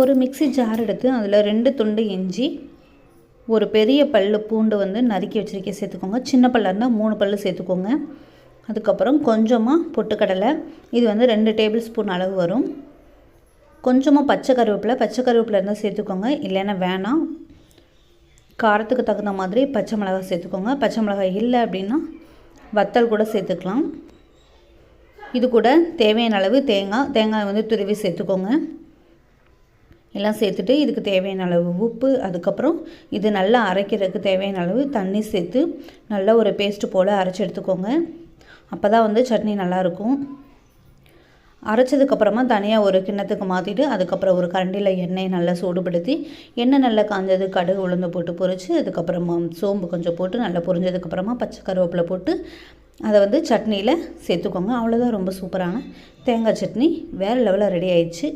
ஒரு mixie jar எடுத்து அதில் 2 துண்டு இஞ்சி, ஒரு பெரிய பல்லு பூண்டு வந்து நறுக்கி வச்சுருக்கேன் சேர்த்துக்கோங்க. சின்ன பல்லாக இருந்தால் 3 பல்லு சேர்த்துக்கோங்க. அதுக்கப்புறம் கொஞ்சமாக பொட்டுக்கடலை, இது வந்து 2 டேபிள் ஸ்பூன் அளவு வரும். கொஞ்சமாக பச்சை கருவேப்பிலை இருந்தால் சேர்த்துக்கோங்க, இல்லைன்னா வேணாம். காரத்துக்கு தகுந்த மாதிரி பச்சை மிளகாய் சேர்த்துக்கோங்க. பச்சை மிளகாய் இல்லை அப்படின்னா வத்தல் கூட சேர்த்துக்கலாம். இது கூட தேவையான அளவு தேங்காய் வந்து துருவி சேர்த்துக்கோங்க. எல்லாம் சேர்த்துட்டு இதுக்கு தேவையான அளவு உப்பு, அதுக்கப்புறம் இது நல்லா அரைக்கிறதுக்கு தேவையான அளவு தண்ணி சேர்த்து நல்லா ஒரு பேஸ்ட்டு போல் அரைச்சி எடுத்துக்கோங்க. அப்போ தான் வந்து சட்னி நல்லாயிருக்கும். அரைச்சதுக்கப்புறமா தனியாக ஒரு கிண்ணத்துக்கு மாற்றிட்டு அதுக்கப்புறம் ஒரு கரண்டியில் எண்ணெயை நல்லா சூடுபடுத்தி, எண்ணெய் நல்லா காஞ்சது கடுகு உளுந்து போட்டு பொரித்து, அதுக்கப்புறமா சோம்பு கொஞ்சம் போட்டு நல்லா பொரிஞ்சதுக்கப்புறமா பச்சை கருவேப்பிலை போட்டு அதை வந்து சட்னியில் சேர்த்துக்கோங்க. அவ்வளோதான், ரொம்ப சூப்பரான தேங்காய் சட்னி வேறு லெவலில் ரெடி ஆயிடுச்சு.